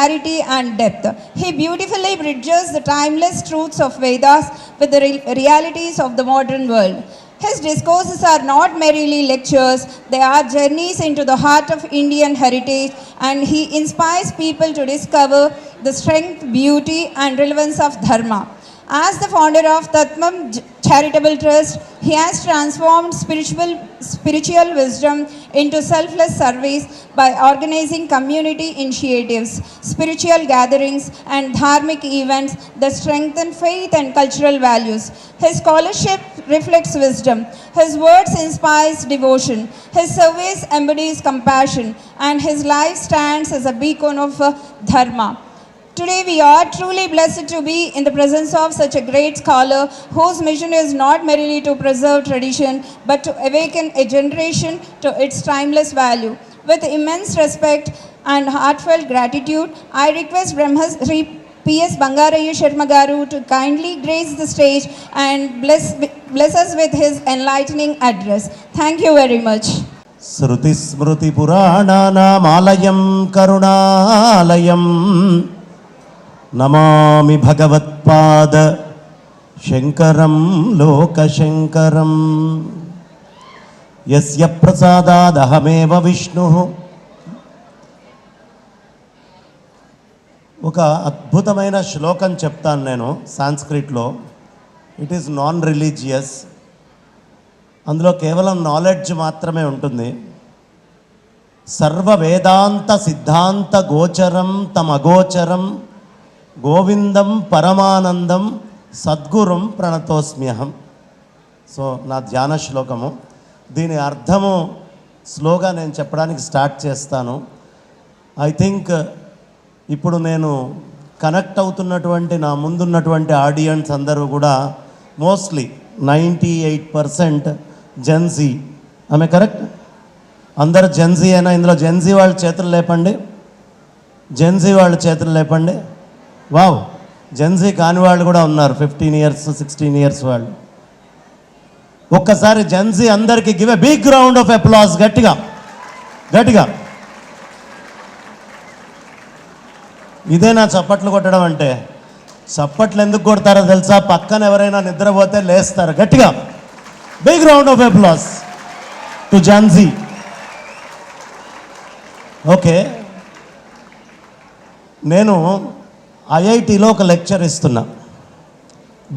clarity and depth. He beautifully bridges the timeless truths of Vedas with the realities of the modern world. His discourses are not merely lectures, they are journeys into the heart of Indian heritage, and he inspires people to discover the strength, beauty, and relevance of Dharma. As the founder of Tatmam Charitable Trust, he has transformed spiritual wisdom into selfless service by organizing community initiatives, spiritual gatherings, and dharmic events that strengthen faith and cultural values. His scholarship reflects wisdom. His words inspires devotion. His service embodies compassion, and his life stands as a beacon of dharma. Today we are truly blessed to be in the presence of such a great scholar whose mission is not merely to preserve tradition but to awaken a generation to its timeless value. With immense respect and heartfelt gratitude, I request Brahmasri P.S. Bangarayu Sharma Garu to kindly grace the stage and bless us with his enlightening address. Thank you very much. Sruti Smruti Purananam Alayam Karunalayam Namami Bhagavatpada Shankaram Lokashankaram Yasya Prasadadhameva Vishnu. ఒక అద్భుతమైన శ్లోకం చెప్తాను నేను సాంస్క్రిట్లో. It is non religious, అందులో కేవలం knowledge మాత్రమే ఉంటుంది. సర్వ వేదాంత సిద్ధాంత గోచరం తమగోచరం గోవిందం పరమానందం సద్గురుం ప్రణతోస్మ్యహం. సో నా ధ్యాన శ్లోకము, దీని అర్థము స్లోగా నేను చెప్పడానికి స్టార్ట్ చేస్తాను. ఐ థింక్ ఇప్పుడు నేను కనెక్ట్ అవుతున్నటువంటి నా ముందున్నటువంటి ఆడియన్స్ అందరూ కూడా మోస్ట్లీ 98% జెన్జీ. ఆమె కరెక్ట్? అందరు జెన్జీ అయినా? ఇందులో జెన్జీ వాళ్ళ చేతులు లేపండి, జెన్జీ వాళ్ళ చేతులు లేపండి. వావ్, జెన్జీ కాని వాళ్ళు కూడా ఉన్నారు, 15 years 16 years వాళ్ళు. ఒక్కసారి జెన్జీ అందరికీ give a big round of applause. గట్టిగా గట్టిగా. ఇదే నా చప్పట్లు కొట్టడం అంటే. చప్పట్లు ఎందుకు కొడతారో తెలుసా? పక్కన ఎవరైనా నిద్రపోతే లేస్తారు. గట్టిగా big round of applause to Gen Z. Okay, నేను ఐఐటిలో ఒక లెక్చర్ ఇస్తున్నా.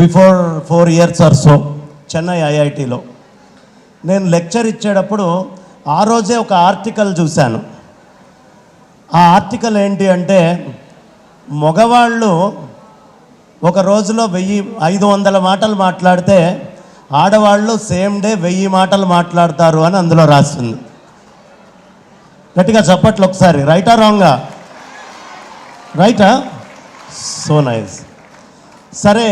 Before 4 years or so Chennai ఐఐటిలో నేను లెక్చర్ ఇచ్చేటప్పుడు ఆ రోజే ఒక ఆర్టికల్ చూశాను. ఆ ఆర్టికల్ ఏంటి అంటే, మగవాళ్ళు ఒక రోజులో 500 మాటలు మాట్లాడితే ఆడవాళ్ళు సేమ్ డే 1000 మాటలు మాట్లాడతారు అని అందులో రాస్తుంది. గట్టిగా చప్పట్లు ఒకసారి. రైటా రాంగా? రైటా? So nice. సరే,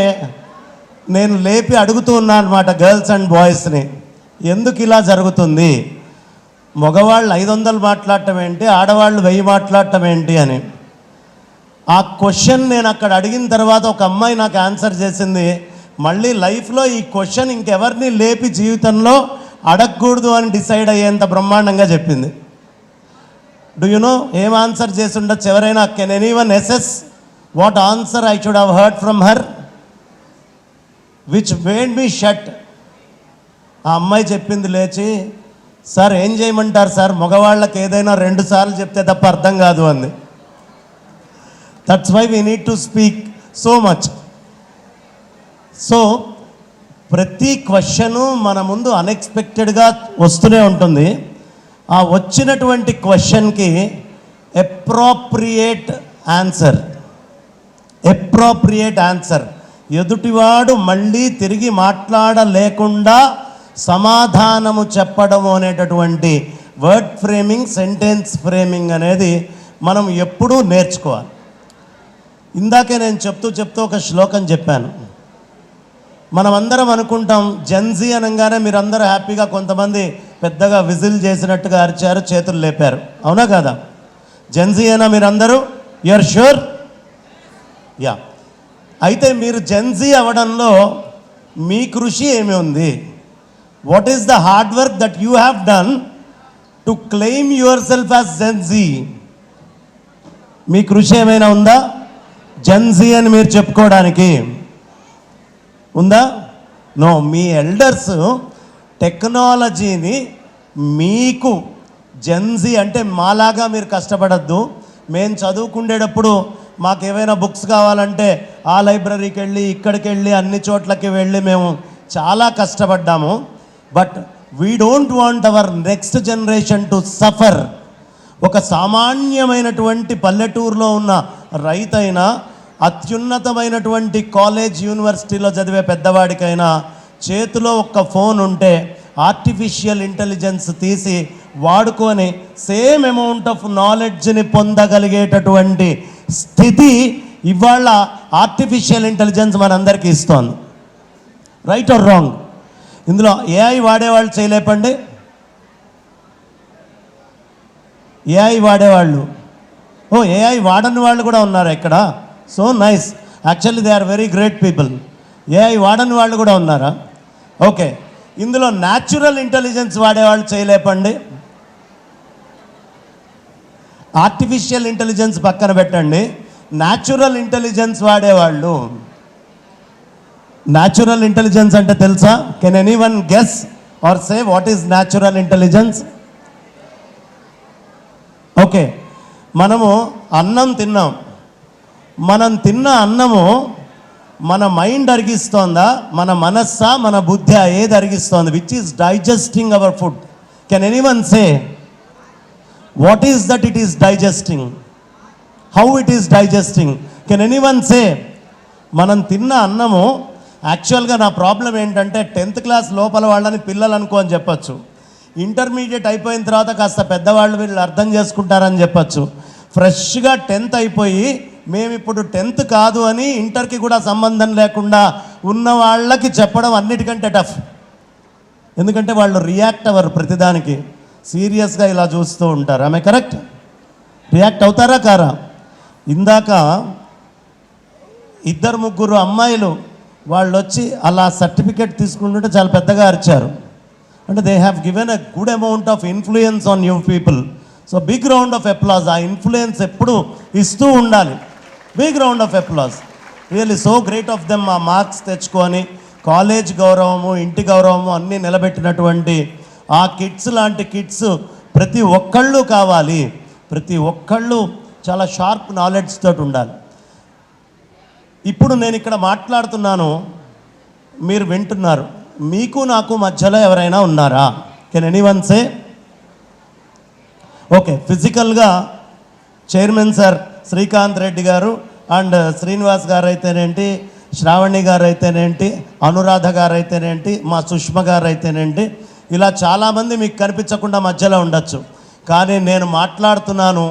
నేను లేపి అడుగుతూ ఉన్నాను అనమాట గర్ల్స్ అండ్ బాయ్స్ని, ఎందుకు ఇలా జరుగుతుంది? మగవాళ్ళు 500 మాట్లాడటం ఏంటి, ఆడవాళ్ళు 1000 మాట్లాడటం ఏంటి అని. ఆ క్వశ్చన్ నేను అక్కడ అడిగిన తర్వాత ఒక అమ్మాయి నాకు ఆన్సర్ చేసింది. మళ్ళీ లైఫ్లో ఈ క్వశ్చన్ ఇంకెవరిని లేపి జీవితంలో అడగకూడదు అని డిసైడ్ అయ్యేంత బ్రహ్మాండంగా చెప్పింది. డూ యు నో ఏం ఆన్సర్ చేసి ఉండొచ్చు ఎవరైనా? Can anyone assess what answer I should have heard from her which made me shut? ఆ అమ్మాయి చెప్పింది లేచి, సార్ ఏం చేయమంటారు సార్, మగవాళ్ళకి ఏదైనా 2 సార్లు చెప్తే తప్ప అర్థం కాదు అంది. That's why we need to speak so much. So ప్రతి క్వశ్చను మన ముందు అన్ఎక్స్పెక్టెడ్గా వస్తూనే ఉంటుంది. ఆ వచ్చినటువంటి క్వశ్చన్కి అప్రోప్రియేట్ ఆన్సర్ ఎదుటివాడు మళ్ళీ తిరిగి మాట్లాడలేకుండా సమాధానము చెప్పడము అనేటటువంటి వర్డ్ ఫ్రేమింగ్, సెంటెన్స్ ఫ్రేమింగ్ అనేది మనం ఎప్పుడూ నేర్చుకోవాలి. ఇందాకే నేను చెప్తూ ఒక శ్లోకం చెప్పాను. మనమందరం అనుకుంటాం జెన్జీ అనగానే మీరందరూ హ్యాపీగా, కొంతమంది పెద్దగా విజిల్ చేసినట్టుగా అరిచారు, చేతులు లేపారు. అవునా కదా? జెన్జీ అయినా మీరందరూ? You are sure? యా. అయితే మీరు జెన్జీ అవ్వడంలో మీ కృషి ఏమి ఉంది? What is the hard work that you have done to claim yourself as Gen Z? మీ కృషి ఏమైనా ఉందా? జెన్జీ అని మీరు చెప్పుకోవడానికి ఉందా? నో. మీ ఎల్డర్స్ టెక్నాలజీని మీకు జెన్జీ అంటే మాలాగా మీరు కష్టపడద్దు. మేము చదువుకునేటప్పుడు మాకు ఏవైనా బుక్స్ కావాలంటే ఆ లైబ్రరీకి వెళ్ళి ఇక్కడికి వెళ్ళి అన్ని చోట్లకి వెళ్ళి మేము చాలా కష్టపడ్డాము. But we don't want our next generation to suffer. ఒక సామాన్యమైనటువంటి పల్లెటూరులో ఉన్న రైతైనా, అత్యున్నతమైనటువంటి కాలేజ్ యూనివర్సిటీలో చదివే పెద్దవాడికైనా చేతిలో ఒక్క ఫోన్ ఉంటే ఆర్టిఫిషియల్ ఇంటెలిజెన్స్ తీసి వాడుకొని సేమ్ అమౌంట్ ఆఫ్ నాలెడ్జ్ని పొందగలిగేటటువంటి స్థితి ఇవాళ ఆర్టిఫిషియల్ ఇంటెలిజెన్స్ మనందరికీ ఇస్తోంది. Right are wrong? ఇందులో ఏఐ వాడేవాళ్ళు చేయలేపండి. ఏఐ వాడేవాళ్ళు, ఏఐ వాడని వాళ్ళు కూడా ఉన్నారు ఇక్కడ. So nice. Actually they are very great people. AI వాడని వాళ్ళు కూడా ఉన్నారా? ఓకే. ఇందులో న్యాచురల్ ఇంటెలిజెన్స్ వాడేవాళ్ళు చేయలేపండి. ఆర్టిఫిషియల్ ఇంటెలిజెన్స్ పక్కన పెట్టండి, న్యాచురల్ ఇంటెలిజెన్స్ వాడేవాళ్ళు. న్యాచురల్ ఇంటెలిజెన్స్ అంటే తెలుసా? Can anyone guess or say what is natural intelligence? Okay, మనము అన్నం తిన్నాం. మనం తిన్న అన్నము మన మైండ్ అరిగిస్తోందా, మన మనస్సా, మన బుద్ధి ఏది అరిగిస్తోంది? Which is digesting our food? Can anyone say what is that it is digesting? How it is digesting? Can anyone say? మనం తిన్న అన్నము యాక్చువల్గా నా ప్రాబ్లం ఏంటంటే 10th క్లాస్ లోపల వాళ్ళని పిల్లలు అనుకో అని చెప్పచ్చు. ఇంటర్మీడియట్ అయిపోయిన తర్వాత కాస్త పెద్దవాళ్ళు వీళ్ళు అర్థం చేసుకుంటారని చెప్పచ్చు. ఫ్రెష్గా 10th అయిపోయి మేము ఇప్పుడు 10th కాదు అని ఇంటర్కి కూడా సంబంధం లేకుండా ఉన్న వాళ్ళకి చెప్పడం అన్నిటికంటే టఫ్. ఎందుకంటే వాళ్ళు రియాక్ట్ అవ్వరు ప్రతిదానికి, సీరియస్గా ఇలా చూస్తూ ఉంటారు. ఆమె కరెక్ట్? రియాక్ట్ అవుతారా కారా? ఇందాక 2-3 అమ్మాయిలు వాళ్ళు వచ్చి అలా సర్టిఫికేట్ తీసుకుంటుంటే చాలా పెద్దగా అరిచారు. అంటే they have given a good amount of influence on you people. So big round of applause. ఆ ఇన్ఫ్లుయెన్స్ ఎప్పుడు ఇస్తూ ఉండాలి. Big round of applause. Really so great of them. ఆ మార్క్స్ తెచ్చుకొని కాలేజ్ గౌరవము, ఇంటి గౌరవము అన్నీ నిలబెట్టినటువంటి ఆ కిడ్స్ లాంటి కిడ్స్ ప్రతి ఒక్కళ్ళు కావాలి. ప్రతి ఒక్కళ్ళు చాలా షార్ప్ నాలెడ్జ్ తోటి ఉండాలి. ఇప్పుడు నేను ఇక్కడ మాట్లాడుతున్నాను, మీరు వింటున్నారు. మీకు నాకు మధ్యలో ఎవరైనా ఉన్నారా? Can anyone say? ఓకే, ఫిజికల్గా చైర్మన్ సార్ శ్రీకాంత్ రెడ్డి గారు అండ్ శ్రీనివాస్ గారు అయితేనేంటి, శ్రావణి గారు అయితేనేంటి, అనురాధ గారు అయితేనేంటి, మా సుష్మ గారు అయితేనేంటి, ఇలా చాలామంది మీకు కనిపించకుండా మధ్యలో ఉండొచ్చు. కానీ నేను మాట్లాడుతున్నాను,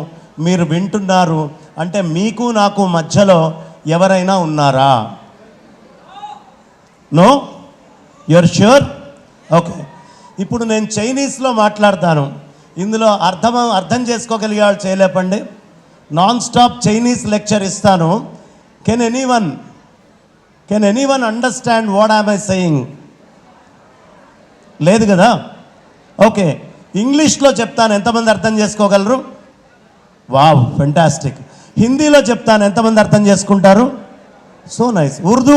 మీరు వింటున్నారు. అంటే మీకు నాకు మధ్యలో ఎవరైనా ఉన్నారా? నో? You're sure? ఓకే. ఇప్పుడు నేను చైనీస్లో మాట్లాడతాను. ఇందులో అర్థం చేసుకోగలిగే వాళ్ళు చేయలేపండి. నాన్ స్టాప్ చైనీస్ లెక్చర్ ఇస్తాను. Can anyone understand what am I saying? లేదు కదా? ఓకే, ఇంగ్లీష్లో చెప్తాను, ఎంతమంది అర్థం చేసుకోగలరు? Wow, fantastic. హిందీలో చెప్తాను, ఎంతమంది అర్థం చేసుకుంటారు? So nice. Urdu?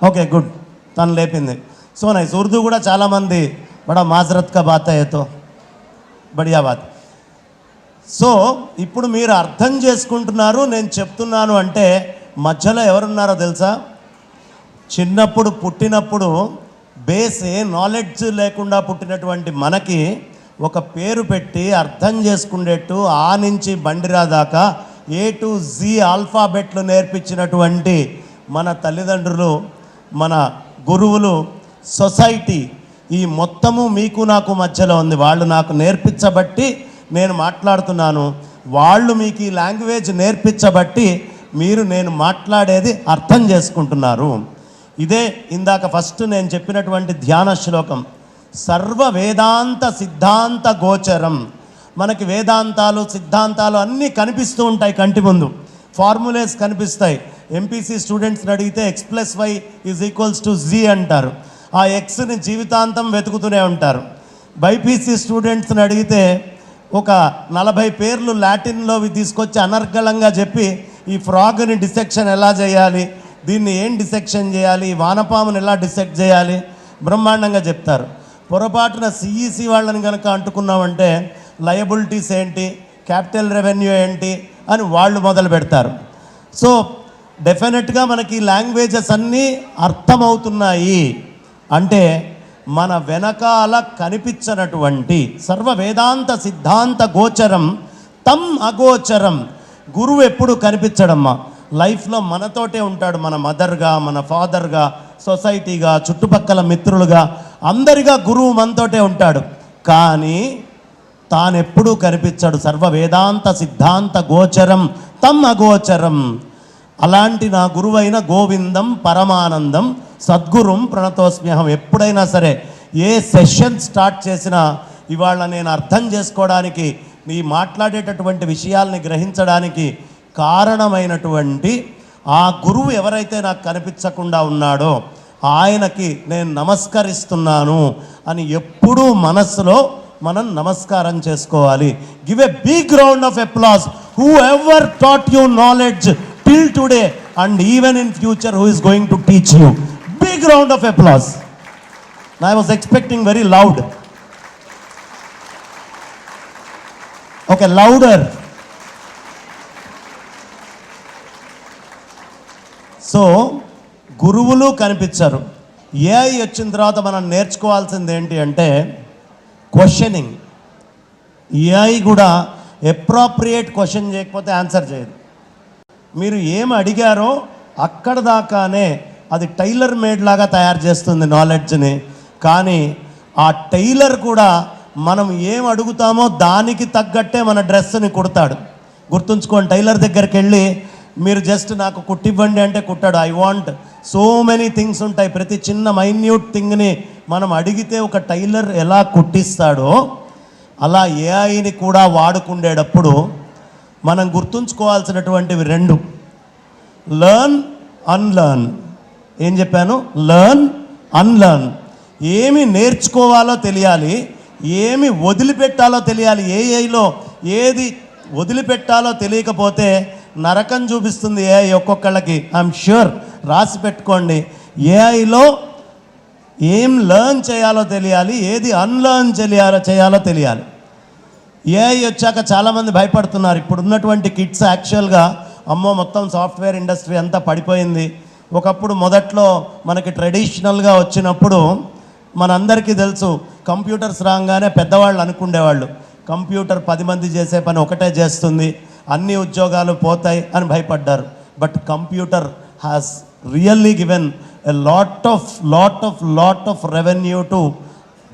Okay, good, తను లేపింది. So nice. ఉర్దూ కూడా చాలామంది బడా మాజరత్ కా బాత్ హై తో బడియా బాత్. సో ఇప్పుడు మీరు అర్థం చేసుకుంటున్నారు నేను చెప్తున్నాను అంటే మధ్యలో ఎవరున్నారో తెలుసా? చిన్నప్పుడు పుట్టినప్పుడు బేస్ నాలెడ్జ్ లేకుండా పుట్టినటువంటి మనకి ఒక పేరు పెట్టి అర్థం చేసుకునేట్టు ఆ నుంచి బండిరా దాకా A to Z ఆల్ఫాబెట్లు నేర్పించినటువంటి మన తల్లిదండ్రులు, మన గురువులు, సొసైటీ, ఈ మొత్తము మీకు నాకు మధ్యలో ఉంది. వాళ్ళు నాకు నేర్పించబట్టి నేను మాట్లాడుతున్నాను, వాళ్ళు మీకు ఈ లాంగ్వేజ్ నేర్పించబట్టి మీరు నేను మాట్లాడేది అర్థం చేసుకుంటున్నారు. ఇదే ఇందాక ఫస్ట్ నేను చెప్పినటువంటి ధ్యాన శ్లోకం. సర్వ వేదాంత సిద్ధాంత గోచరం. మనకి వేదాంతాలు సిద్ధాంతాలు అన్నీ కనిపిస్తూ ఉంటాయి కంటి ముందు, ఫార్ములేస్ కనిపిస్తాయి. ఎంపీసీ స్టూడెంట్స్ని అడిగితే X+Y = Z అంటారు. ఆ ఎక్స్ని జీవితాంతం వెతుకుతూనే ఉంటారు. బైపీసీ స్టూడెంట్స్ని అడిగితే ఒక 40 పేర్లు లాటిన్లోవి తీసుకొచ్చి అనర్గళంగా చెప్పి ఈ ఫ్రాగ్ని డిసెక్షన్ ఎలా చేయాలి, దీన్ని ఏం డిసెక్షన్ చేయాలి, ఈ వానపామును ఎలా డిసెక్ట్ చేయాలి బ్రహ్మాండంగా చెప్తారు. పొరపాటున సిఈసి వాళ్ళని కనుక అంటుకున్నామంటే లయబిలిటీస్ ఏంటి, క్యాపిటల్ రెవెన్యూ ఏంటి అని వాళ్ళు మొదలు పెడతారు. సో డెఫినెట్గా మనకి లాంగ్వేజెస్ అన్నీ అర్థమవుతున్నాయి అంటే మన వెనకాల కనిపించనటువంటి సర్వ వేదాంత సిద్ధాంత గోచరం తం అగోచరం. గురువు ఎప్పుడు కనిపించడమ్మా, లైఫ్లో మనతోటే ఉంటాడు, మన మదర్గా, మన ఫాదర్గా, సొసైటీగా, చుట్టుపక్కల మిత్రులుగా, అందరిగా గురువు మనతోటే ఉంటాడు. కానీ తానెప్పుడూ కనిపించాడు. సర్వ వేదాంత సిద్ధాంత గోచరం తం అగోచరం. అలాంటి నా గురువైన గోవిందం పరమానందం సద్గురుం ప్రణతోస్మ్యహం. ఎప్పుడైనా సరే ఏ సెషన్ స్టార్ట్ చేసినా ఇవాళ నేను అర్థం చేసుకోవడానికి, నీ మాట్లాడేటటువంటి విషయాల్ని గ్రహించడానికి కారణమైనటువంటి ఆ గురువు ఎవరైతే నాకు కనిపించకుండా ఉన్నాడో ఆయనకి నేను నమస్కరిస్తున్నాను అని ఎప్పుడూ మనస్సులో మనం నమస్కారం చేసుకోవాలి. Give a big round of applause whoever taught you knowledge till today and even in future who is going to teach you. Big round of applause. I was expecting very loud. Okay, louder. So గురువులు కనిపించారు. AI వచ్చిన తర్వాత మనం నేర్చుకోవాల్సింది ఏంటి అంటే questioning. AI కూడా appropriate question చేయకపోతే ఆన్సర్ చేయదు. మీరు ఏం అడిగారో అక్కడ దాకానే అది టైలర్ మేడ్ లాగా తయారు చేస్తుంది నాలెడ్జ్ని. కానీ ఆ టైలర్ కూడా మనం ఏం అడుగుతామో దానికి తగ్గట్టే మన డ్రెస్ని కుడతాడు. గుర్తుంచుకోండి, టైలర్ దగ్గరికి వెళ్ళి మీరు జస్ట్ నాకు కుట్టివ్వండి అంటే కుట్టాడు. I want so many things ఉంటాయి. ప్రతి చిన్న మైన్యూట్ థింగ్ని మనం అడిగితే ఒక టైలర్ ఎలా కుట్టిస్తాడో అలా ఏఐని కూడా వాడుకుండేటప్పుడు మనం గుర్తుంచుకోవాల్సినటువంటివి రెండు: లర్న్, అన్లర్న్. ఏం చెప్పాను? Learn, unlearn. ఏమి నేర్చుకోవాలో తెలియాలి, ఏమి వదిలిపెట్టాలో తెలియాలి. ఏఐలో ఏది వదిలిపెట్టాలో తెలియకపోతే నరకం చూపిస్తుంది ఏఐ ఒక్కొక్కళ్ళకి. ఐఎమ్ ష్యూర్, రాసి పెట్టుకోండి. ఏఐలో ఏం లర్న్ చేయాలో తెలియాలి, ఏది అన్లర్న్ చేయాలో తెలియాలి. ఏఐ వచ్చాక చాలామంది భయపడుతున్నారు. ఇప్పుడు ఉన్నటువంటి కిడ్స్ యాక్చువల్గా అమ్మో మొత్తం సాఫ్ట్వేర్ ఇండస్ట్రీ అంతా పడిపోయింది. ఒకప్పుడు మొదట్లో మనకి ట్రెడిషనల్గా వచ్చినప్పుడు మనందరికీ తెలుసు, కంప్యూటర్స్ రాగానే పెద్దవాళ్ళు అనుకునేవాళ్ళు కంప్యూటర్ 10 మంది చేసే పని ఒకటే చేస్తుంది, అన్ని ఉద్యోగాలు పోతాయి అని భయపడ్డారు. But computer has really given a lot of revenue to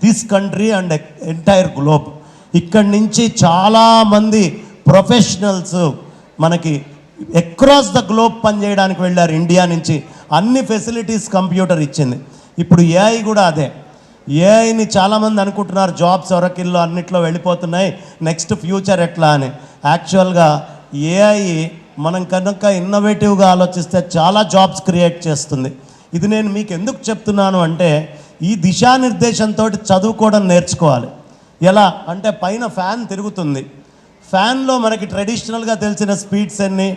this country and entire globe. ఇక్కడి నుంచి చాలామంది ప్రొఫెషనల్స్ మనకి అక్రాస్ ద గ్లోబ్ పనిచేయడానికి వెళ్ళారు. ఇండియా నుంచి అన్ని ఫెసిలిటీస్ కంప్యూటర్ ఇచ్చింది. ఇప్పుడు ఏఐ కూడా అదే. ఏఐని చాలామంది అనుకుంటున్నారు జాబ్స్ ఒరకిల్లో అన్నిట్లో వెళ్ళిపోతున్నాయి, నెక్స్ట్ ఫ్యూచర్ ఎట్లా అని. యాక్చువల్గా ఏఐ మనం కనుక ఇన్నోవేటివ్గా ఆలోచిస్తే చాలా జాబ్స్ క్రియేట్ చేస్తుంది. ఇది నేను మీకు ఎందుకు చెప్తున్నాను అంటే ఈ దిశానిర్దేశంతో చదువుకోవడం నేర్చుకోవాలి. ఎలా అంటే పైన ఫ్యాన్ తిరుగుతుంది, ఫ్యాన్లో మనకి ట్రెడిషనల్గా తెలిసిన స్పీడ్స్ ఎన్ని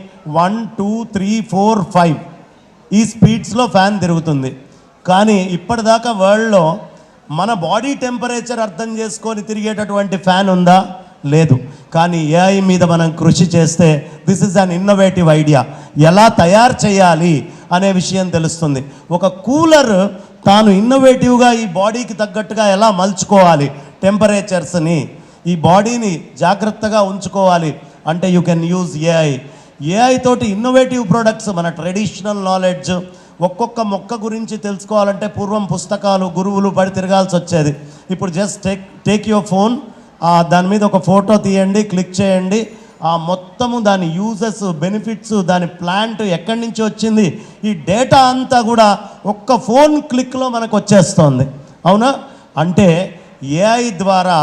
1 2 3 4 5 ఈ స్పీడ్స్లో ఫ్యాన్ తిరుగుతుంది. కానీ ఇప్పటిదాకా వరల్డ్లో మన బాడీ టెంపరేచర్ అర్థం చేసుకొని తిరిగేటటువంటి ఫ్యాన్ ఉందా? లేదు. కానీ ఏఐ మీద మనం కృషి చేస్తే this is an innovative idea. ఎలా తయారు చేయాలి అనే విషయం తెలుస్తుంది. ఒక కూలర్ తాను ఇన్నోవేటివ్గా ఈ బాడీకి తగ్గట్టుగా ఎలా మలుచుకోవాలి, టెంపరేచర్స్ని, ఈ బాడీని జాగ్రత్తగా ఉంచుకోవాలి అంటే you can use AI. AI తోటి ఇన్నోవేటివ్ ప్రొడక్ట్స్, మన ట్రెడిషనల్ నాలెడ్జ్, ఒక్కొక్క మొక్క గురించి తెలుసుకోవాలంటే పూర్వం పుస్తకాలు, గురువులు పడి తిరగాల్సి వచ్చేది. ఇప్పుడు జస్ట్ టేక్ యువర్ ఫోన్, దాని మీద ఒక ఫోటో తీయండి, క్లిక్ చేయండి, ఆ మొత్తము దాని యూజెస్, బెనిఫిట్స్, దాని ప్లాంట్ ఎక్కడి నుంచి వచ్చింది, ఈ డేటా అంతా కూడా ఒక్క ఫోన్ క్లిక్లో మనకు వచ్చేస్తుంది. అవునా? అంటే ఏఐ ద్వారా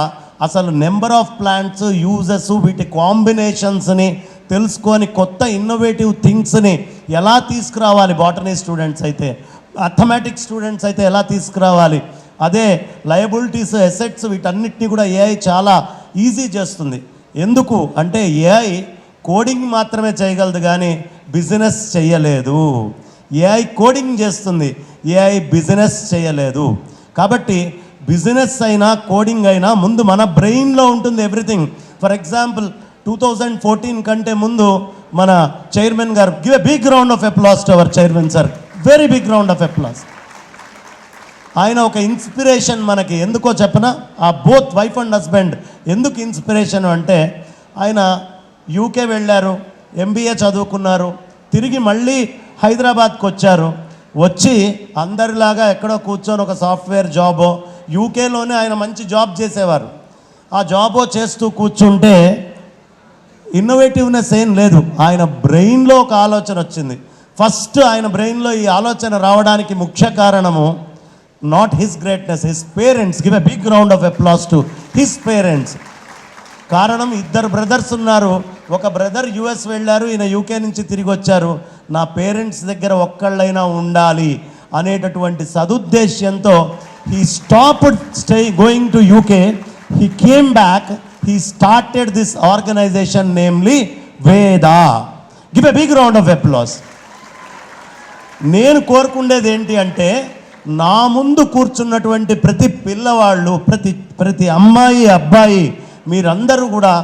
అసలు నెంబర్ ఆఫ్ ప్లాంట్స్, యూజెస్, వీటి కాంబినేషన్స్ని తెలుసుకొని కొత్త ఇన్నోవేటివ్ థింగ్స్ని ఎలా తీసుకురావాలి, బాటనీ స్టూడెంట్స్ అయితే, మ్యాథమెటిక్స్ స్టూడెంట్స్ అయితే ఎలా తీసుకురావాలి, అదే లయబిలిటీస్, అసెట్స్, వీటన్నిటిని కూడా ఏఐ చాలా ఈజీ చేస్తుంది. ఎందుకు అంటే ఏఐ కోడింగ్ మాత్రమే చేయగలదు కానీ బిజినెస్ చేయలేదు. ఏఐ కోడింగ్ చేస్తుంది, ఏఐ బిజినెస్ చేయలేదు. కాబట్టి బిజినెస్ అయినా కోడింగ్ అయినా ముందు మన బ్రెయిన్లో ఉంటుంది ఎవ్రీథింగ్. ఫర్ ఎగ్జాంపుల్ 2014 కంటే ముందు మన చైర్మన్ గారు, give a big round of applause to our chairman sir, very big round of applause. ఆయన ఒక ఇన్స్పిరేషన్ మనకి. ఎందుకో చెప్పనా, ఆ బోత్ వైఫ్ అండ్ హస్బెండ్ ఎందుకు ఇన్స్పిరేషన్ అంటే, ఆయన యూకే వెళ్ళారు, ఎంబీఏ చదువుకున్నారు, తిరిగి మళ్ళీ హైదరాబాద్కి వచ్చారు. వచ్చి అందరిలాగా ఎక్కడో కూర్చొని ఒక సాఫ్ట్వేర్ జాబో, యూకేలోనే ఆయన మంచి జాబ్ చేసేవారు, ఆ జాబో చేస్తూ కూర్చుంటే ఇన్నోవేటివ్నెస్ ఏం లేదు. ఆయన బ్రెయిన్లో ఒక ఆలోచన వచ్చింది. ఫస్ట్ ఆయన బ్రెయిన్లో ఈ ఆలోచన రావడానికి ముఖ్య కారణము not his greatness, his parents. Give a big round of applause to his parents. కారణం, ఇద్దరు బ్రదర్స్ ఉన్నారు, ఒక బ్రదర్ యుఎస్ వెళ్ళారు, ఈయన యూకే నుంచి తిరిగి వచ్చారు. నా పేరెంట్స్ దగ్గర ఒక్కళ్ళైనా ఉండాలి అనేటటువంటి సదుద్దేశ్యంతో he stopped going to UK, he came back, he started this organization namely Veda. Give a big round of applause. నేను కోరుకుండేది ఏంటి అంటే, నా ముందు కూర్చున్నటువంటి ప్రతి పిల్లవాళ్ళు, ప్రతి అమ్మాయి అబ్బాయి, మీరందరూ కూడా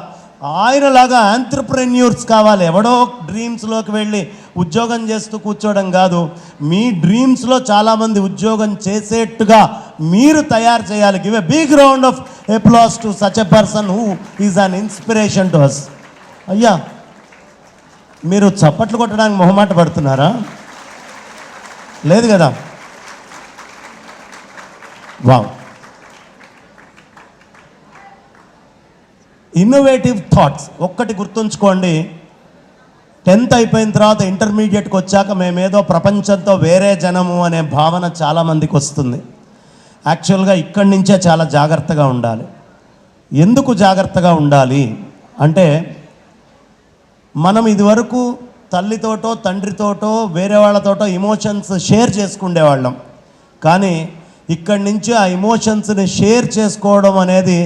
ఆయనలాగా ఆంట్రప్రెన్యూర్స్ కావాలి. ఎవడో డ్రీమ్స్లోకి వెళ్ళి ఉద్యోగం చేస్తూ కూర్చోవడం కాదు, మీ డ్రీమ్స్లో చాలామంది ఉద్యోగం చేసేట్టుగా మీరు తయారు చేయాలి. Give a big round of applause to such a person who is an inspiration to us. అయ్యా, మీరు చప్పట్లు కొట్టడానికి మొహమాట పడుతున్నారా? లేదు కదా? వావ్. ఇన్నోవేటివ్ థాట్స్ ఒక్కటి గుర్తుంచుకోండి. 10th అయిపోయిన తర్వాత ఇంటర్మీడియట్కి వచ్చాక మేమేదో ప్రపంచంతో వేరే జనము అనే భావన చాలామందికి వస్తుంది. యాక్చువల్గా ఇక్కడి నుంచే చాలా జాగ్రత్తగా ఉండాలి. ఎందుకు జాగ్రత్తగా ఉండాలి అంటే, మనం ఇదివరకు తల్లితోటో తండ్రితోటో వేరే వాళ్ళతోటో ఇమోషన్స్ షేర్ చేసుకునేవాళ్ళం. కానీ ఇక్కడి నుంచి ఆ ఇమోషన్స్ని షేర్ చేసుకోవడం అనేది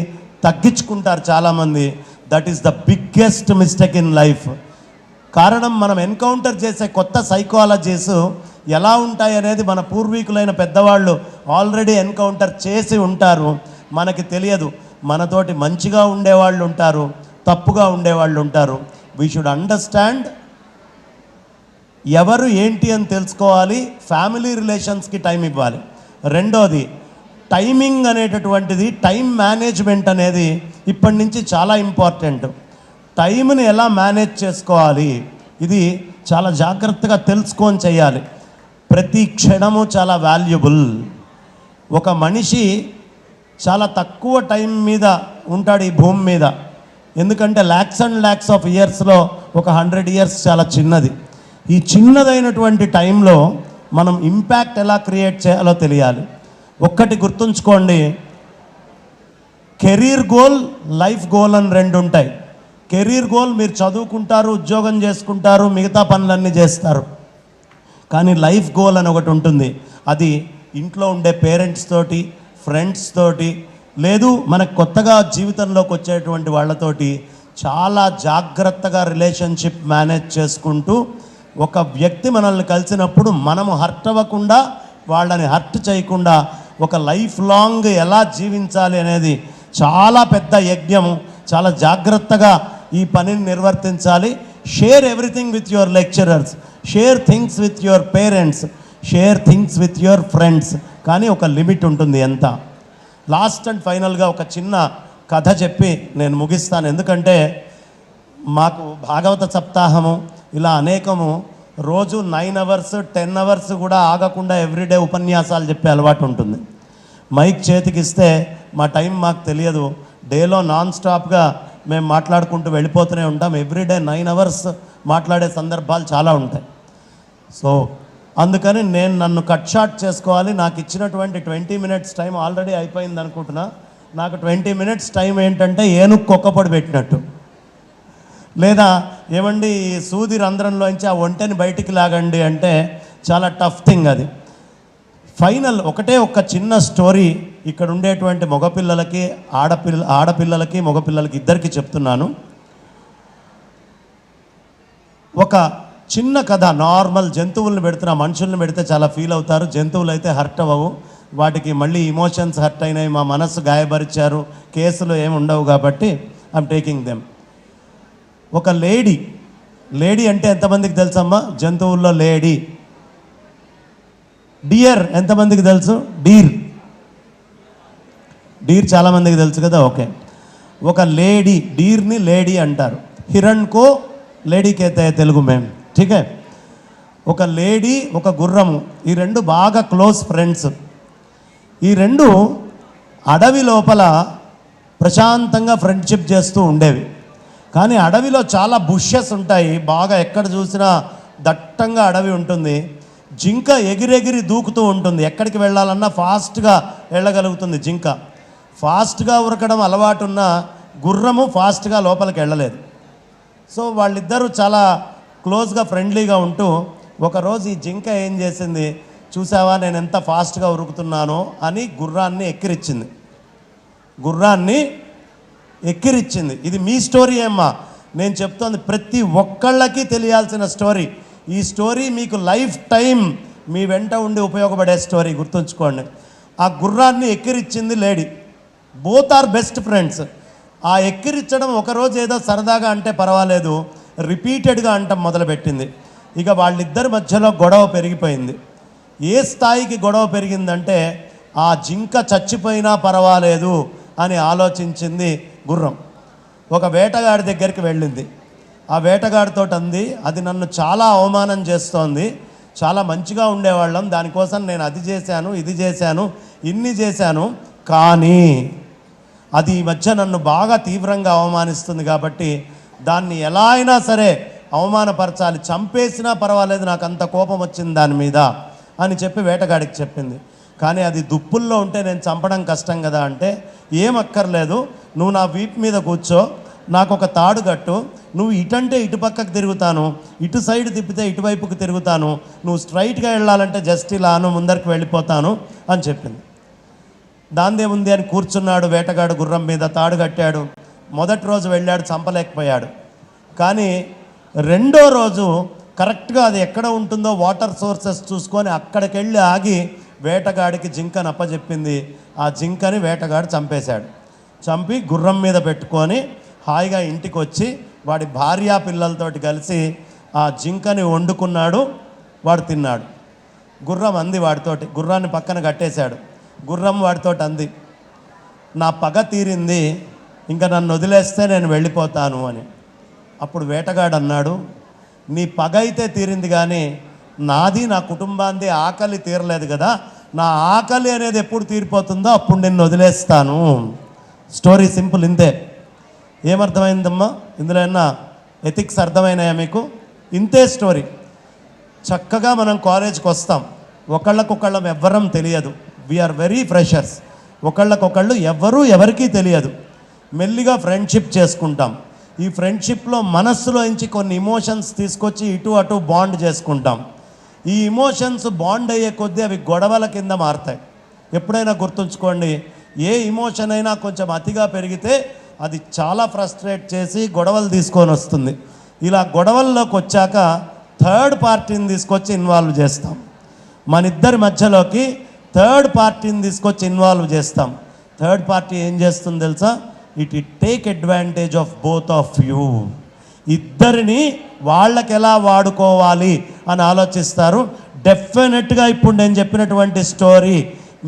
తగ్గించుకుంటారు చాలామంది. That is the biggest mistake in life. కారణం, మనం ఎన్కౌంటర్ చేసే కొత్త సైకాలజీస్ ఎలా ఉంటాయి అనేది మన పూర్వీకులైన పెద్దవాళ్ళు ఆల్రెడీ ఎన్కౌంటర్ చేసి ఉంటారు, మనకి తెలియదు. మనతోటి మంచిగా ఉండేవాళ్ళు ఉంటారు, తప్పుగా ఉండేవాళ్ళు ఉంటారు. వీ షుడ్ అండర్స్టాండ్ ఎవరు ఏంటి అని తెలుసుకోవాలి. ఫ్యామిలీ రిలేషన్స్కి టైం ఇవ్వాలి. రెండోది, టైమింగ్ అనేటటువంటిది, టైం మేనేజ్మెంట్ అనేది ఇప్పటి నుంచి చాలా ఇంపార్టెంట్. టైంని ఎలా మేనేజ్ చేసుకోవాలి, ఇది చాలా జాగ్రత్తగా తెలుసుకొని చేయాలి. ప్రతి క్షణము చాలా వాల్యుబుల్. ఒక మనిషి చాలా తక్కువ టైం మీద ఉంటాడు ఈ భూమి మీద. ఎందుకంటే ల్యాక్స్ అండ్ ల్యాక్స్ ఆఫ్ ఇయర్స్లో ఒక 100 years చాలా చిన్నది. ఈ చిన్నదైనటువంటి టైంలో మనం ఇంపాక్ట్ ఎలా క్రియేట్ చేయాలో తెలియాలి. ఒక్కటి గుర్తుంచుకోండి, కెరీర్ గోల్, లైఫ్ గోల్ అని రెండు ఉంటాయి. కెరీర్ గోల్, మీరు చదువుకుంటారు, ఉద్యోగం చేసుకుంటారు, మిగతా పనులన్నీ చేస్తారు. కానీ లైఫ్ గోల్ అని ఒకటి ఉంటుంది. అది ఇంట్లో ఉండే పేరెంట్స్ తోటి, ఫ్రెండ్స్ తోటి, లేదు మనకు కొత్తగా జీవితంలోకి వచ్చేటువంటి వాళ్ళతోటి చాలా జాగ్రత్తగా రిలేషన్షిప్ మేనేజ్ చేసుకుంటూ, ఒక వ్యక్తి మనల్ని కలిసినప్పుడు మనము హర్ట్ అవ్వకుండా, వాళ్ళని హర్ట్ చేయకుండా ఒక లైఫ్ లాంగ్ ఎలా జీవించాలి అనేది చాలా పెద్ద యజ్ఞము. చాలా జాగ్రత్తగా ఈ పనిని నిర్వర్తించాలి. Share everything with your lecturers, share things with your parents, share things with your friends. కానీ ఒక లిమిట్ ఉంటుంది ఎంత. లాస్ట్ అండ్ ఫైనల్గా ఒక చిన్న కథ చెప్పి నేను ముగిస్తాను. ఎందుకంటే మాకు భాగవత సప్తాహము ఇలా అనేకము రోజు 9 hours 10 hours కూడా ఆగకుండా ఎవ్రీడే ఉపన్యాసాలు చెప్పే అలవాటు ఉంటుంది. మైక్ చేతికిస్తే మా టైం మాకు తెలియదు. డేలో నాన్ స్టాప్గా మేము మాట్లాడుకుంటూ వెళ్ళిపోతూనే ఉంటాం. ఎవ్రీడే 9 hours మాట్లాడే సందర్భాలు చాలా ఉంటాయి. సో అందుకని నేను నన్ను కట్ షార్ట్ చేసుకోవాలి. నాకు ఇచ్చినటువంటి 20 minutes టైం ఆల్రెడీ అయిపోయింది అనుకుంటున్నా. నాకు 20 minutes టైం ఏంటంటే ఏనుగు కుక్కపొడి పెట్టినట్టు, లేదా ఏమండి సూది రంధ్రంలోంచి ఆ ఒంటెని బయటికి లాగండి అంటే చాలా టఫ్ థింగ్ అది. ఫైనల్ ఒకటే ఒక చిన్న స్టోరీ ఇక్కడ ఉండేటువంటి మగపిల్లలకి ఆడపిల్లలకి మగపిల్లలకి ఇద్దరికి చెప్తున్నాను. ఒక చిన్న కథ, నార్మల్ జంతువులను పెడుతున్నా, మనుషుల్ని పెడితే చాలా ఫీల్ అవుతారు, జంతువులు అయితే హర్ట్ అవ్వవు, వాటికి మళ్ళీ ఇమోషన్స్ హర్ట్ అయినాయి, మా మనస్సు గాయపరిచారు, కేసులు ఏమి ఉండవు కాబట్టి ఐఎమ్ టేకింగ్ దెమ్. ఒక లేడీ అంటే ఎంతమందికి తెలుసమ్మా? జంతువుల్లో లేడీ. డియర్ ఎంతమందికి తెలుసు? డీర్ చాలామందికి తెలుసు కదా. ఓకే, ఒక లేడీ, డీర్ని లేడీ అంటారు. హిరణ్ కో లేడీ కేతే తెలుగు మేము, ఠీకే. ఒక లేడీ, ఒక గుర్రము, ఈ రెండు బాగా క్లోజ్ ఫ్రెండ్స్. ఈ రెండు అడవి లోపల ప్రశాంతంగా ఫ్రెండ్షిప్ చేస్తూ ఉండేవి. కానీ అడవిలో చాలా బుషెస్ ఉంటాయి, బాగా ఎక్కడ చూసినా దట్టంగా అడవి ఉంటుంది. జింక ఎగిరెగిరి దూకుతూ ఉంటుంది, ఎక్కడికి వెళ్ళాలన్నా ఫాస్ట్గా వెళ్ళగలుగుతుంది. జింక ఫాస్ట్గా ఉరకడం అలవాటు ఉన్న గుర్రము ఫాస్ట్గా లోపలికి వెళ్ళలేదు. సో వాళ్ళిద్దరూ చాలా క్లోజ్గా ఫ్రెండ్లీగా ఉంటూ ఒకరోజు ఈ జింక ఏం చేసింది, చూసావా నేను ఎంత ఫాస్ట్గా ఉరుకుతున్నానో అని గుర్రాన్ని ఎక్కిరిచ్చింది. ఇది మీ స్టోరీ ఏమ్మా, నేను చెప్తోంది ప్రతి ఒక్కళ్ళకి తెలియాల్సిన స్టోరీ. ఈ స్టోరీ మీకు లైఫ్ టైం మీ వెంట ఉండి ఉపయోగపడే స్టోరీ, గుర్తుంచుకోండి. ఆ గుర్రాన్ని ఎక్కిరిచ్చింది lady. Both are best friends. ఆ ఎక్కిరిచ్చడం ఒకరోజు ఏదో సరదాగా అంటే పర్వాలేదు, రిపీటెడ్గా అంటం మొదలుపెట్టింది. ఇక వాళ్ళిద్దరి మధ్యలో గొడవ పెరిగిపోయింది. ఏ స్థాయికి గొడవ పెరిగిందంటే ఆ జింక చచ్చిపోయినా పర్వాలేదు అని ఆలోచించింది గుర్రం. ఒక వేటగాడి దగ్గరికి వెళ్ళింది. ఆ వేటగాడితో అంది, అది నన్ను చాలా అవమానం చేస్తోంది, చాలా మంచిగా ఉండేవాళ్ళం, దానికోసం నేను అది చేశాను, ఇది చేశాను, ఇన్ని చేశాను, కానీ అది ఈ మధ్య నన్ను బాగా తీవ్రంగా అవమానిస్తుంది, కాబట్టి దాన్ని ఎలా అయినా సరే అవమానపరచాలి, చంపేసినా పర్వాలేదు, నాకు అంత కోపం వచ్చింది దాని మీద అని చెప్పి వేటగాడికి చెప్పింది. కానీ అది దుప్పుల్లో ఉంటే నేను చంపడం కష్టం కదా అంటే, ఏం అక్కర్లేదు, నువ్వు నా వీపు మీద కూర్చో, నాకు ఒక తాడు కట్టు, నువ్వు ఇటంటే ఇటు పక్కకు తిరుగుతాను, ఇటు సైడ్ తిప్పితే ఇటువైపుకి తిరుగుతాను, నువ్వు స్ట్రైట్గా వెళ్ళాలంటే జస్ట్ ఇలాను ముందరికి వెళ్ళిపోతాను అని చెప్పింది. దాందేముంది అని కూర్చున్నాడు వేటగాడు గుర్రం మీద, తాడు కట్టాడు. మొదటి రోజు వెళ్ళాడు, చంపలేకపోయాడు. కానీ రెండో రోజు కరెక్ట్గా అది ఎక్కడ ఉంటుందో వాటర్ సోర్సెస్ చూసుకొని అక్కడికి వెళ్ళి ఆగి వేటగాడికి జింకను అప్పచెప్పింది. ఆ జింకని వేటగాడు చంపేశాడు. చంపి గుర్రం మీద పెట్టుకొని హాయిగా ఇంటికి వచ్చి వాడి భార్యా పిల్లలతోటి కలిసి ఆ జింకని వండుకున్నాడు, వాడు తిన్నాడు. గుర్రం అంది వాడితోటి, గుర్రాన్ని పక్కన కట్టేశాడు. గుర్రం వాడితోటి అంది, నా పగ తీరింది, ఇంకా నన్ను వదిలేస్తే నేను వెళ్ళిపోతాను అని. అప్పుడు వేటగాడు అన్నాడు, నీ పగ అయితే తీరింది కానీ నాది నా కుటుంబాంది ఆకలి తీరలేదు కదా, నా ఆకలి అనేది ఎప్పుడు తీరిపోతుందో అప్పుడు నిన్ను వదిలేస్తాను. స్టోరీ సింపుల్, ఇంతే. ఏమర్థమైందమ్మా? ఇందులో ఏమన్నా ఎథిక్స్ అర్థమైనాయా మీకు? ఇంతే స్టోరీ. చక్కగా మనం కాలేజ్కి వస్తాం, ఒకళ్ళకొకళ్ళం ఎవ్వరం తెలియదు, వీఆర్ వెరీ ఫ్రెషర్స్, ఒకళ్ళకొకళ్ళు ఎవరికీ తెలియదు. మెల్లిగా ఫ్రెండ్షిప్ చేసుకుంటాం. ఈ ఫ్రెండ్షిప్లో మనస్సులోంచి కొన్ని ఇమోషన్స్ తీసుకొచ్చి ఇటు అటు బాండ్ చేసుకుంటాం. ఈ ఇమోషన్స్ బాండ్ అయ్యే కొద్దీ అవి గొడవల కింద మారుతాయి. ఎప్పుడైనా గుర్తుంచుకోండి, ఏ ఇమోషన్ అయినా కొంచెం అతిగా పెరిగితే అది చాలా ఫ్రస్ట్రేట్ చేసి గొడవలు తీసుకొని వస్తుంది. ఇలా గొడవల్లోకి వచ్చాక థర్డ్ పార్టీని తీసుకొచ్చి ఇన్వాల్వ్ చేస్తాం. మన ఇద్దరి మధ్యలోకి థర్డ్ పార్టీని తీసుకొచ్చి ఇన్వాల్వ్ చేస్తాం. థర్డ్ పార్టీ ఏం చేస్తుంది తెలుసా? It take advantage of both of you. ఇద్దరిని వాళ్ళకి ఎలా వాడుకోవాలి అని ఆలోచిస్తారు. డెఫినెట్గా ఇప్పుడు నేను చెప్పినటువంటి స్టోరీ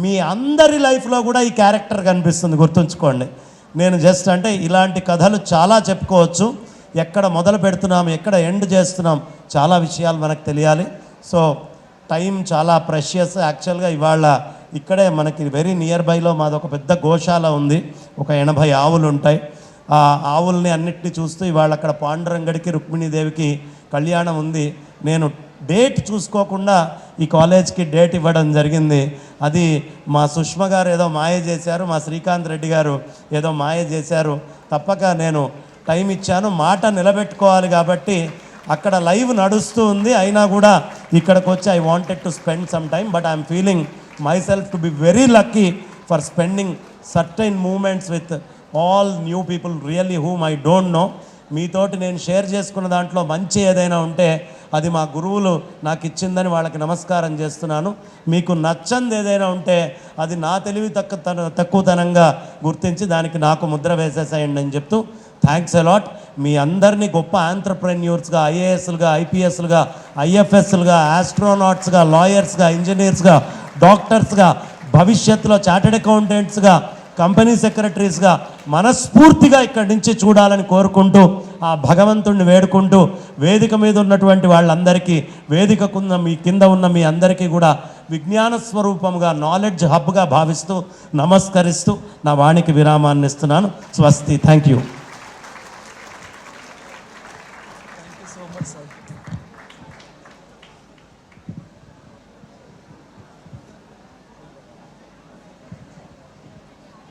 మీ అందరి లైఫ్లో కూడా ఈ క్యారెక్టర్ కనిపిస్తుంది, గుర్తుంచుకోండి. నేను జస్ట్ అంటే ఇలాంటి కథలు చాలా చెప్పుకోవచ్చు. ఎక్కడ మొదలు పెడుతున్నాం, ఎక్కడ ఎండ్ చేస్తున్నాం, చాలా విషయాలు మనకు తెలియాలి. సో టైం చాలా ప్రెషియస్. యాక్చువల్గా ఇవాళ ఇక్కడే మనకి వెరీ నియర్ బైలో మాదొక పెద్ద గోశాల ఉంది, ఒక 80 ఆవులు ఉంటాయి. ఆ ఆవుల్ని అన్నిటిని చూస్తూ ఇవాళ అక్కడ పాండురంగడికి రుక్మిణీదేవికి కళ్యాణం ఉంది. నేను డేట్ చూసుకోకుండా ఈ కాలేజ్కి డేట్ ఇవ్వడం జరిగింది. అది మా సుష్మ గారు ఏదో మాయ చేశారు, మా శ్రీకాంత్ రెడ్డి గారు ఏదో మాయ చేశారు. తప్పక నేను టైం ఇచ్చాను, మాట నిలబెట్టుకోవాలి కాబట్టి అక్కడ లైవ్ నడుస్తూ ఉంది. అయినా కూడా ఇక్కడికి వచ్చి I wanted to spend some time, but I'm feeling my self to be very lucky for spending certain moments with all new people really whom I don't know. మీతోటి నేను షేర్ చేసుకున్న దాంట్లో మంచి ఏదైనా ఉంటే అది మా గురువులు నాకు ఇచ్చిందని వాళ్ళకి నమస్కారం చేస్తున్నాను. మీకు నచ్చంది ఏదైనా ఉంటే అది నా తెలివి తక్కువతనంగా గుర్తించి దానికి నాకు ముద్ర వేసేసేయండి అని చెప్తూ థ్యాంక్స్ అలాట్. మీ అందరినీ గొప్ప ఆంట్రప్రెన్యూర్స్గా, ఐఏఎస్లుగా, ఐపీఎస్లుగా, ఐఎఫ్ఎస్లుగా, ఆస్ట్రోనాట్స్గా, లాయర్స్గా, ఇంజనీర్స్గా, డాక్టర్స్గా, భవిష్యత్తులో చార్టెడ్ అకౌంటెంట్స్గా, కంపెనీ సెక్రటరీస్గా మనస్ఫూర్తిగా ఇక్కడి నుంచి చూడాలని కోరుకుంటూ ఆ భగవంతుడిని వేడుకుంటూ వేదిక మీద ఉన్నటువంటి వాళ్ళందరికీ, వేదికకున్న మీ కింద ఉన్న మీ అందరికీ కూడా విజ్ఞాన స్వరూపంగా, నాలెడ్జ్ హబ్గా భావిస్తూ నమస్కరిస్తూ నా వాణికి విరామాన్ని ఇస్తున్నాను. స్వస్తి. Thank you.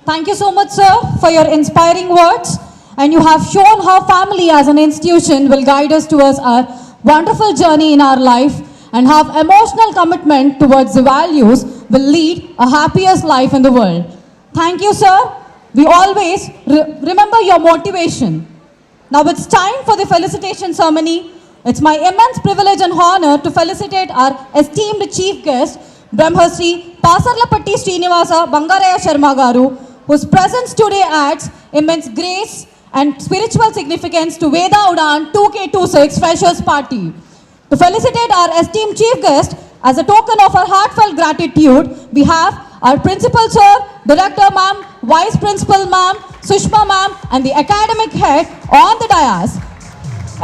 Thank you so much, sir, for your inspiring words. And you have shown how family as an institution will guide us towards our wonderful journey in our life, and have emotional commitment towards the values will lead a happiest life in the world. Thank you, sir. We always remember your motivation. Now it's time for the felicitation ceremony. It's my immense privilege and honor to felicitate our esteemed chief guest, Brahmasri Pasarlapatti Srinivasa Bangaraya Sharma Garu, whose presence today adds immense grace and spiritual significance to Veda Udan 2K26 Freshers Party. To felicitate our esteemed chief guest, as a token of our heartfelt gratitude, we have our principal sir, director ma'am, vice principal ma'am, Sushma ma'am, and the academic head on the dais.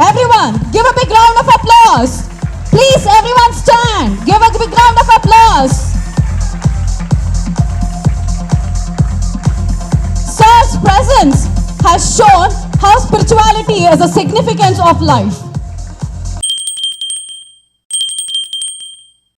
Everyone, give a big round of applause. Please, everyone stand. Give a big round of applause. Sir's presence has shown how spirituality is a significance of life.